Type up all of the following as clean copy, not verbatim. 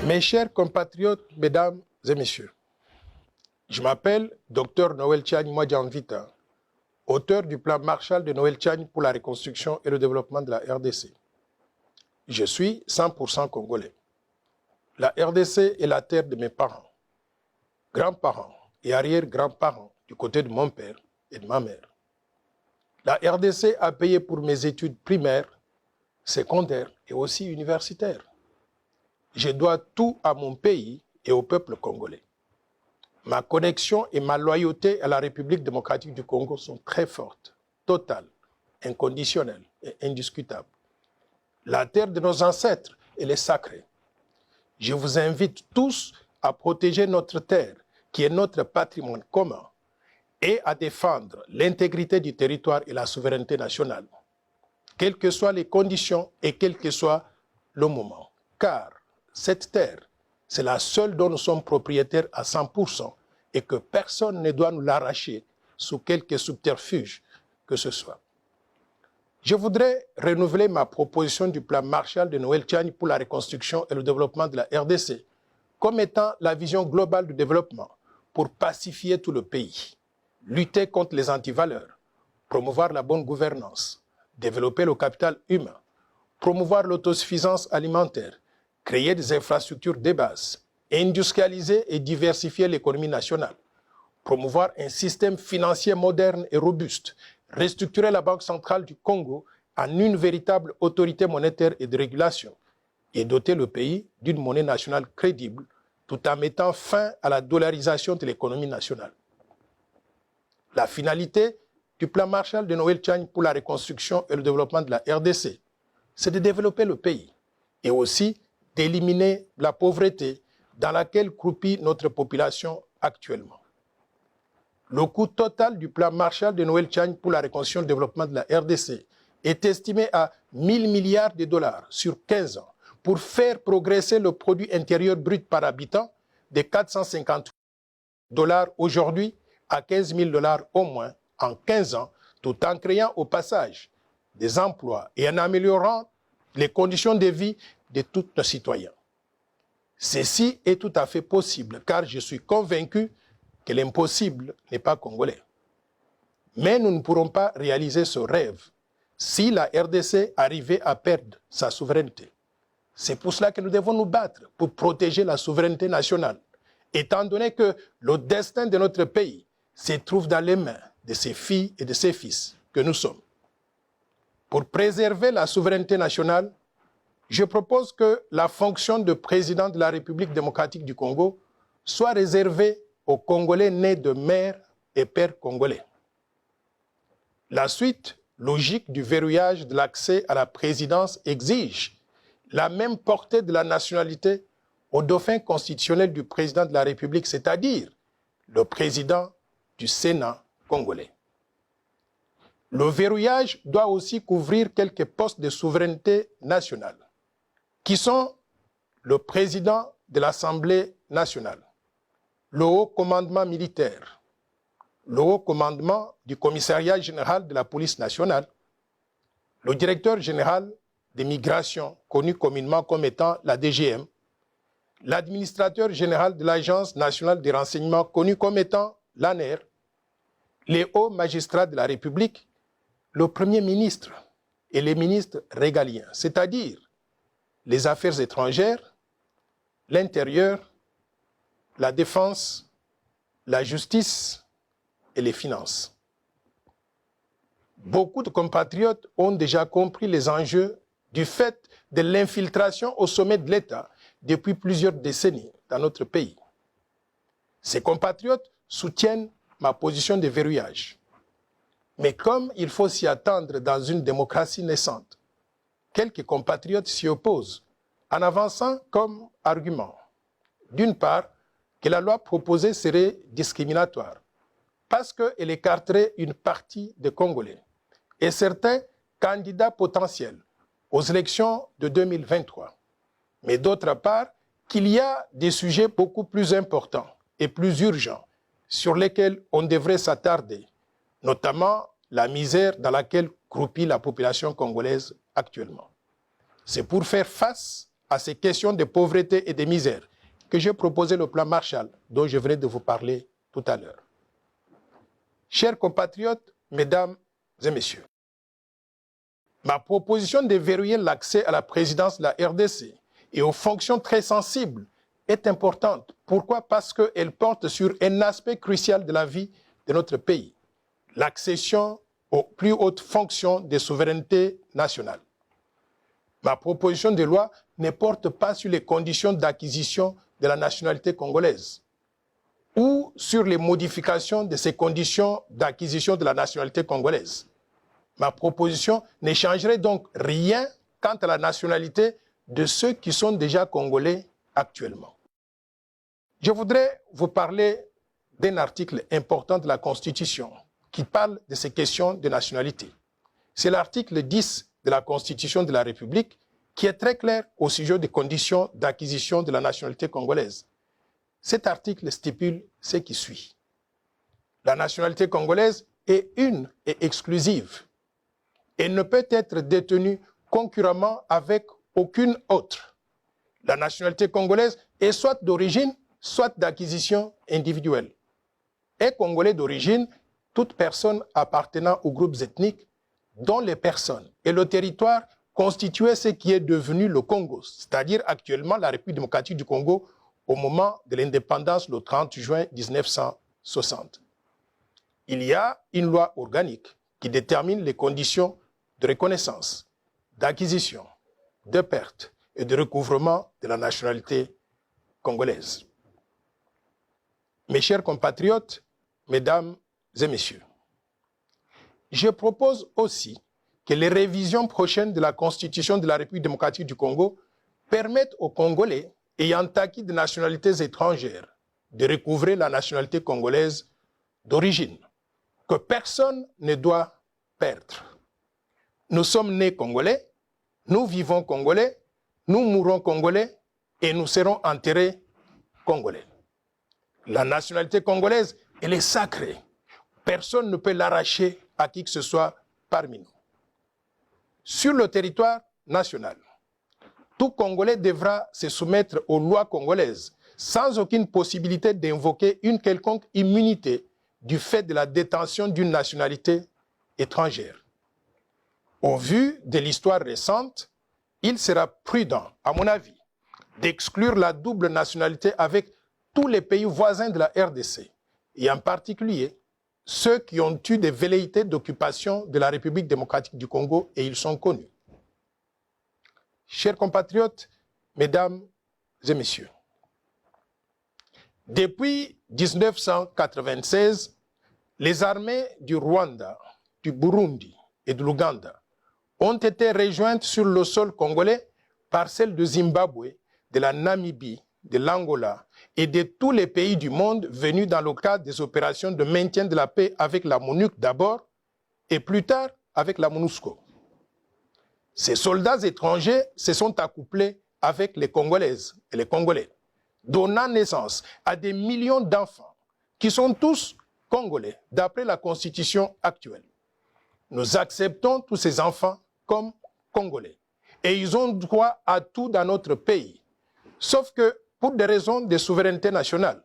Mes chers compatriotes, mesdames et messieurs, je m'appelle Dr Noël Tchagne Mwadjanvita, auteur du plan Marshall de Noël Tchagne pour la reconstruction et le développement de la RDC. Je suis 100% congolais. La RDC est la terre de mes parents, grands-parents et arrière-grands-parents du côté de mon père et de ma mère. La RDC a payé pour mes études primaires, secondaires et aussi universitaires. Je dois tout à mon pays et au peuple congolais. Ma connexion et ma loyauté à la République démocratique du Congo sont très fortes, totales, inconditionnelles et indiscutables. La terre de nos ancêtres, elle est sacrée. Je vous invite tous à protéger notre terre, qui est notre patrimoine commun, et à défendre l'intégrité du territoire et la souveraineté nationale, quelles que soient les conditions et quel que soit le moment. Car cette terre, c'est la seule dont nous sommes propriétaires à 100% et que personne ne doit nous l'arracher sous quelque subterfuge que ce soit. Je voudrais renouveler ma proposition du plan Marshall de Noël Tchagne pour la reconstruction et le développement de la RDC comme étant la vision globale du développement pour pacifier tout le pays, lutter contre les antivaleurs, promouvoir la bonne gouvernance, développer le capital humain, promouvoir l'autosuffisance alimentaire, créer des infrastructures de base, industrialiser et diversifier l'économie nationale, promouvoir un système financier moderne et robuste, restructurer la Banque centrale du Congo en une véritable autorité monétaire et de régulation et doter le pays d'une monnaie nationale crédible tout en mettant fin à la dollarisation de l'économie nationale. La finalité du plan Marshall de Noël Tchagne pour la reconstruction et le développement de la RDC, c'est de développer le pays et aussi d'éliminer la pauvreté dans laquelle croupit notre population actuellement. Le coût total du plan Marshall de Noël Tchagne pour la reconstruction et le développement de la RDC est estimé à 1 000 milliards de dollars sur 15 ans pour faire progresser le produit intérieur brut par habitant de 450 dollars aujourd'hui à 15 000 dollars au moins en 15 ans, tout en créant au passage des emplois et en améliorant les conditions de vie de tous nos citoyens. Ceci est tout à fait possible car je suis convaincu que l'impossible n'est pas congolais. Mais nous ne pourrons pas réaliser ce rêve si la RDC arrivait à perdre sa souveraineté. C'est pour cela que nous devons nous battre pour protéger la souveraineté nationale, étant donné que le destin de notre pays se trouve dans les mains de ses filles et de ses fils que nous sommes. Pour préserver la souveraineté nationale, je propose que la fonction de président de la République démocratique du Congo soit réservée aux Congolais nés de mère et père congolais. La suite logique du verrouillage de l'accès à la présidence exige la même portée de la nationalité au dauphin constitutionnel du président de la République, c'est-à-dire le président du Sénat congolais. Le verrouillage doit aussi couvrir quelques postes de souveraineté nationale, qui sont le président de l'Assemblée nationale, le haut commandement militaire, le haut commandement du commissariat général de la police nationale, le directeur général des migrations, connu communément comme étant la DGM, l'administrateur général de l'Agence nationale des renseignements, connu comme étant l'ANER, les hauts magistrats de la République, le Premier ministre et les ministres régaliens, c'est-à-dire les affaires étrangères, l'intérieur, la défense, la justice et les finances. Beaucoup de compatriotes ont déjà compris les enjeux du fait de l'infiltration au sommet de l'État depuis plusieurs décennies dans notre pays. Ces compatriotes soutiennent ma position de verrouillage. Mais comme il faut s'y attendre dans une démocratie naissante, quelques compatriotes s'y opposent en avançant comme argument, d'une part, que la loi proposée serait discriminatoire parce qu'elle écarterait une partie des Congolais et certains candidats potentiels aux élections de 2023. Mais d'autre part, qu'il y a des sujets beaucoup plus importants et plus urgents sur lesquels on devrait s'attarder, notamment la misère dans laquelle croupit la population congolaise actuellement. C'est pour faire face à ces questions de pauvreté et de misère que j'ai proposé le plan Marshall dont je venais de vous parler tout à l'heure. Chers compatriotes, mesdames et messieurs, ma proposition de verrouiller l'accès à la présidence de la RDC et aux fonctions très sensibles est importante. Pourquoi? Parce qu'elle porte sur un aspect crucial de la vie de notre pays, l'accession aux plus hautes fonctions de souveraineté nationale. Ma proposition de loi ne porte pas sur les conditions d'acquisition de la nationalité congolaise ou sur les modifications de ces conditions d'acquisition de la nationalité congolaise. Ma proposition ne changerait donc rien quant à la nationalité de ceux qui sont déjà congolais actuellement. Je voudrais vous parler d'un article important de la Constitution qui parle de ces questions de nationalité. C'est l'article 10 de la Constitution de la République qui est très clair au sujet des conditions d'acquisition de la nationalité congolaise. Cet article stipule ce qui suit. La nationalité congolaise est une et exclusive. Elle ne peut être détenue concurremment avec aucune autre. La nationalité congolaise est soit d'origine, soit d'acquisition individuelle. Est congolais d'origine toute personne appartenant aux groupes ethniques dont les personnes et le territoire constituaient ce qui est devenu le Congo, c'est-à-dire actuellement la République démocratique du Congo au moment de l'indépendance le 30 juin 1960. Il y a une loi organique qui détermine les conditions de reconnaissance, d'acquisition, de perte et de recouvrement de la nationalité congolaise. Mes chers compatriotes, mesdames et messieurs, je propose aussi que les révisions prochaines de la Constitution de la République démocratique du Congo permettent aux Congolais ayant acquis des nationalités étrangères de recouvrer la nationalité congolaise d'origine, que personne ne doit perdre. Nous sommes nés Congolais, nous vivons Congolais, nous mourrons Congolais et nous serons enterrés Congolais. La nationalité congolaise, elle est sacrée. Personne ne peut l'arracher à qui que ce soit parmi nous. Sur le territoire national, tout Congolais devra se soumettre aux lois congolaises sans aucune possibilité d'invoquer une quelconque immunité du fait de la détention d'une nationalité étrangère. Au vu de l'histoire récente, il sera prudent, à mon avis, d'exclure la double nationalité avec tous les pays voisins de la RDC, et en particulier ceux qui ont eu des velléités d'occupation de la République démocratique du Congo, et ils sont connus. Chers compatriotes, mesdames et messieurs, depuis 1996, les armées du Rwanda, du Burundi et de l'Ouganda ont été rejointes sur le sol congolais par celles de Zimbabwe, de la Namibie, de l'Angola et de tous les pays du monde venus dans le cadre des opérations de maintien de la paix avec la MONUC d'abord et plus tard avec la MONUSCO. Ces soldats étrangers se sont accouplés avec les Congolaises et les Congolais, donnant naissance à des millions d'enfants qui sont tous Congolais d'après la Constitution actuelle. Nous acceptons tous ces enfants comme Congolais et ils ont droit à tout dans notre pays. Sauf que, pour des raisons de souveraineté nationale,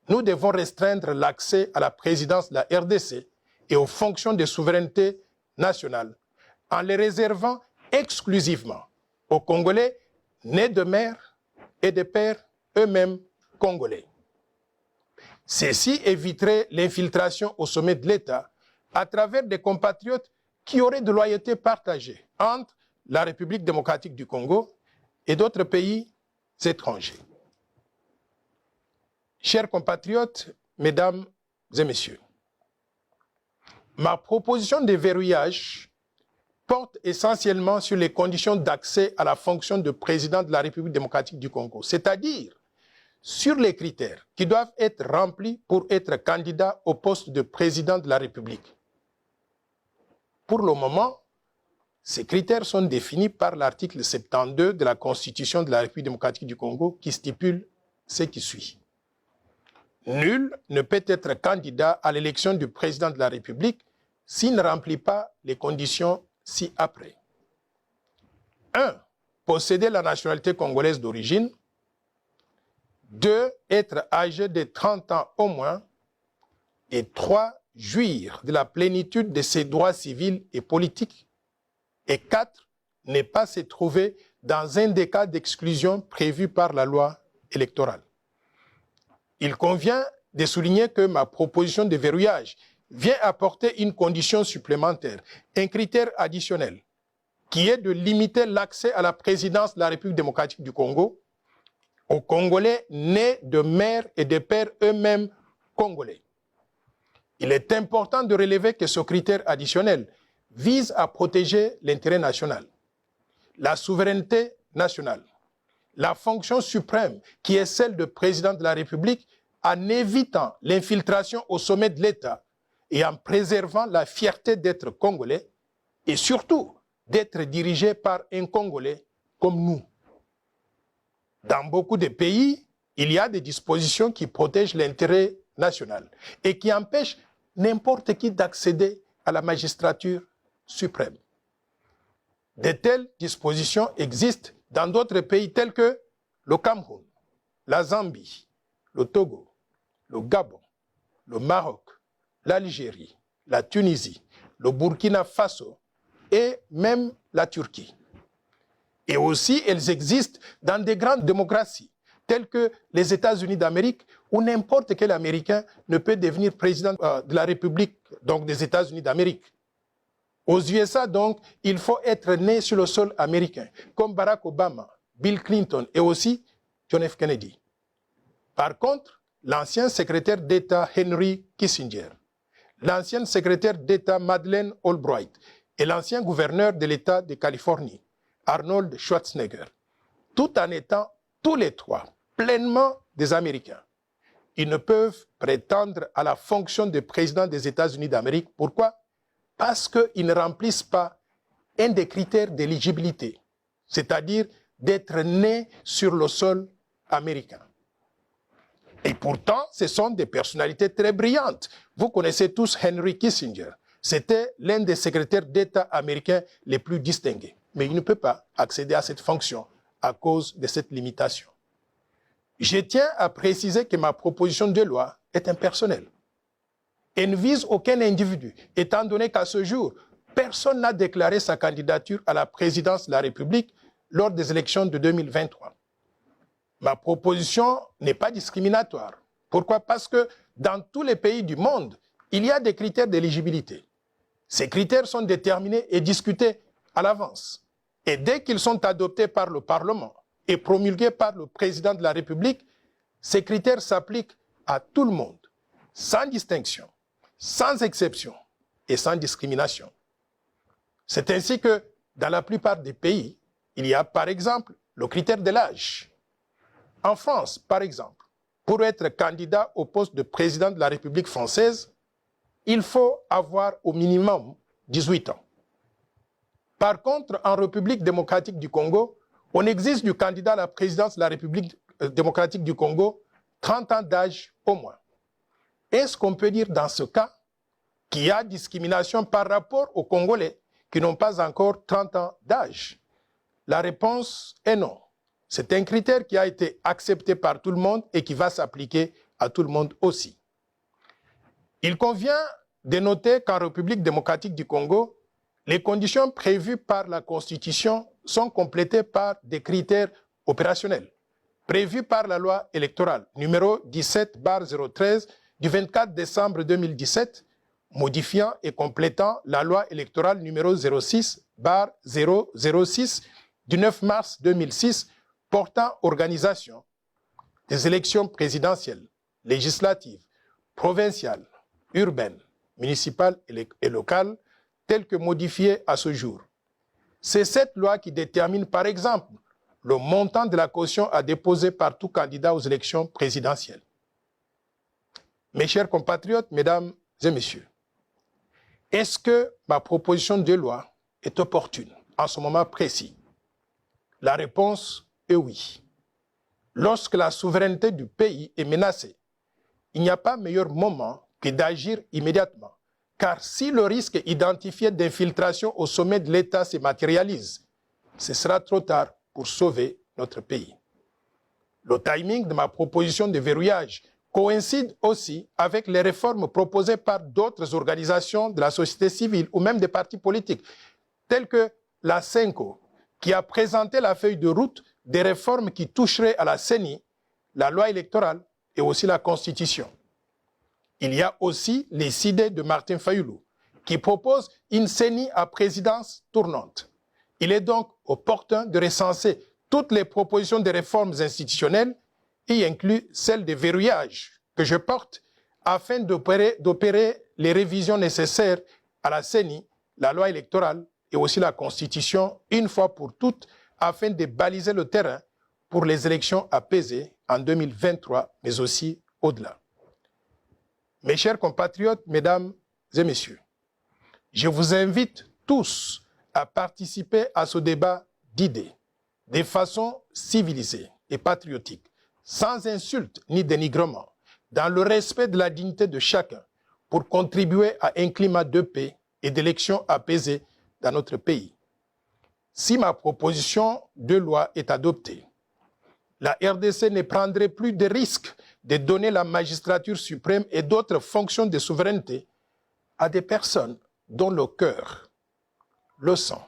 nous devons restreindre l'accès à la présidence de la RDC et aux fonctions de souveraineté nationale en les réservant exclusivement aux Congolais nés de mères et de pères eux-mêmes congolais. Ceci éviterait l'infiltration au sommet de l'État à travers des compatriotes qui auraient de loyauté partagée entre la République démocratique du Congo et d'autres pays étrangers. Chers compatriotes, mesdames et messieurs, ma proposition de verrouillage porte essentiellement sur les conditions d'accès à la fonction de président de la République démocratique du Congo, c'est-à-dire sur les critères qui doivent être remplis pour être candidat au poste de président de la République. Pour le moment, ces critères sont définis par l'article 72 de la Constitution de la République démocratique du Congo qui stipule ce qui suit. Nul ne peut être candidat à l'élection du président de la République s'il ne remplit pas les conditions ci-après. 1. Posséder la nationalité congolaise d'origine. 2. Être âgé de 30 ans au moins. Et 3. Jouir de la plénitude de ses droits civils et politiques. Et 4. Ne pas se trouver dans un des cas d'exclusion prévus par la loi électorale. Il convient de souligner que ma proposition de verrouillage vient apporter une condition supplémentaire, un critère additionnel, qui est de limiter l'accès à la présidence de la République démocratique du Congo aux Congolais nés de mères et de pères eux-mêmes congolais. Il est important de relever que ce critère additionnel vise à protéger l'intérêt national, la souveraineté nationale, la fonction suprême qui est celle de président de la République en évitant l'infiltration au sommet de l'État et en préservant la fierté d'être congolais et surtout d'être dirigé par un Congolais comme nous. Dans beaucoup de pays, il y a des dispositions qui protègent l'intérêt national et qui empêchent n'importe qui d'accéder à la magistrature suprême. De telles dispositions existent dans d'autres pays tels que le Cameroun, la Zambie, le Togo, le Gabon, le Maroc, l'Algérie, la Tunisie, le Burkina Faso et même la Turquie. Et aussi, elles existent dans des grandes démocraties telles que les États-Unis d'Amérique, où n'importe quel Américain ne peut devenir président de la République, donc des États-Unis d'Amérique. Aux USA, donc, il faut être né sur le sol américain, comme Barack Obama, Bill Clinton et aussi John F. Kennedy. Par contre, l'ancien secrétaire d'État Henry Kissinger, l'ancienne secrétaire d'État Madeleine Albright et l'ancien gouverneur de l'État de Californie, Arnold Schwarzenegger, tout en étant tous les trois pleinement des Américains, ils ne peuvent prétendre à la fonction de président des États-Unis d'Amérique. Pourquoi? Parce qu'ils ne remplissent pas un des critères d'éligibilité, c'est-à-dire d'être nés sur le sol américain. Et pourtant, ce sont des personnalités très brillantes. Vous connaissez tous Henry Kissinger. C'était l'un des secrétaires d'État américains les plus distingués. Mais il ne peut pas accéder à cette fonction à cause de cette limitation. Je tiens à préciser que ma proposition de loi est impersonnelle. Elle ne vise aucun individu, étant donné qu'à ce jour, personne n'a déclaré sa candidature à la présidence de la République lors des élections de 2023. Ma proposition n'est pas discriminatoire. Pourquoi? Parce que dans tous les pays du monde, il y a des critères d'éligibilité. Ces critères sont déterminés et discutés à l'avance. Et dès qu'ils sont adoptés par le Parlement et promulgués par le président de la République, ces critères s'appliquent à tout le monde, sans distinction, sans exception et sans discrimination. C'est ainsi que, dans la plupart des pays, il y a par exemple le critère de l'âge. En France, par exemple, pour être candidat au poste de président de la République française, il faut avoir au minimum 18 ans. Par contre, en République démocratique du Congo, on exige du candidat à la présidence de la République démocratique du Congo 30 ans d'âge au moins. Est-ce qu'on peut dire dans ce cas qu'il y a discrimination par rapport aux Congolais qui n'ont pas encore 30 ans d'âge? La réponse est non. C'est un critère qui a été accepté par tout le monde et qui va s'appliquer à tout le monde aussi. Il convient de noter qu'en République démocratique du Congo, les conditions prévues par la Constitution sont complétées par des critères opérationnels, prévus par la loi électorale numéro 17/013 du 24 décembre 2017, modifiant et complétant la loi électorale numéro 06/006 du 9 mars 2006 portant organisation des élections présidentielles, législatives, provinciales, urbaines, municipales et locales, telles que modifiées à ce jour. C'est cette loi qui détermine, par exemple, le montant de la caution à déposer par tout candidat aux élections présidentielles. Mes chers compatriotes, mesdames et messieurs, est-ce que ma proposition de loi est opportune en ce moment précis? La réponse est oui. Lorsque la souveraineté du pays est menacée, il n'y a pas meilleur moment que d'agir immédiatement, car si le risque identifié d'infiltration au sommet de l'État se matérialise, ce sera trop tard pour sauver notre pays. Le timing de ma proposition de verrouillage coïncide aussi avec les réformes proposées par d'autres organisations de la société civile ou même des partis politiques, tels que la CENCO, qui a présenté la feuille de route des réformes qui toucheraient à la CENI, la loi électorale et aussi la Constitution. Il y a aussi les idées de Martin Fayoulou, qui propose une CENI à présidence tournante. Il est donc opportun de recenser toutes les propositions de réformes institutionnelles, y inclut celle de verrouillage que je porte, afin d'opérer les révisions nécessaires à la CENI, la loi électorale et aussi la Constitution, une fois pour toutes, afin de baliser le terrain pour les élections apaisées en 2023, mais aussi au-delà. Mes chers compatriotes, mesdames et messieurs, je vous invite tous à participer à ce débat d'idées, de façon civilisée et patriotique, sans insulte ni dénigrement, dans le respect de la dignité de chacun, pour contribuer à un climat de paix et d'élections apaisées dans notre pays. Si ma proposition de loi est adoptée, la RDC ne prendrait plus de risque de donner la magistrature suprême et d'autres fonctions de souveraineté à des personnes dont le cœur, le sang,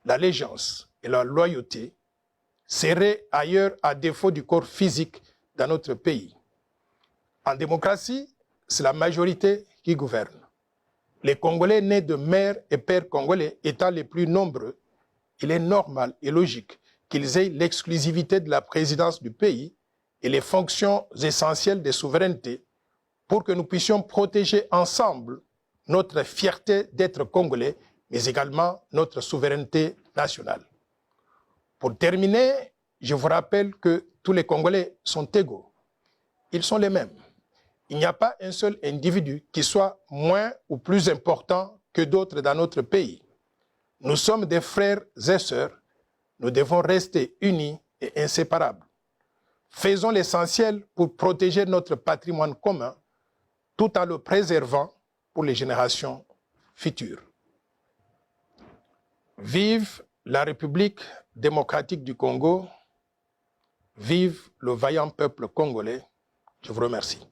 l'allégeance et la loyauté seraient ailleurs à défaut du corps physique dans notre pays. En démocratie, c'est la majorité qui gouverne. Les Congolais nés de mères et pères congolais étant les plus nombreux, il est normal et logique qu'ils aient l'exclusivité de la présidence du pays et les fonctions essentielles de souveraineté pour que nous puissions protéger ensemble notre fierté d'être Congolais, mais également notre souveraineté nationale. Pour terminer, je vous rappelle que tous les Congolais sont égaux. Ils sont les mêmes. Il n'y a pas un seul individu qui soit moins ou plus important que d'autres dans notre pays. Nous sommes des frères et sœurs. Nous devons rester unis et inséparables. Faisons l'essentiel pour protéger notre patrimoine commun tout en le préservant pour les générations futures. Vive la République démocratique du Congo, vive le vaillant peuple congolais. Je vous remercie.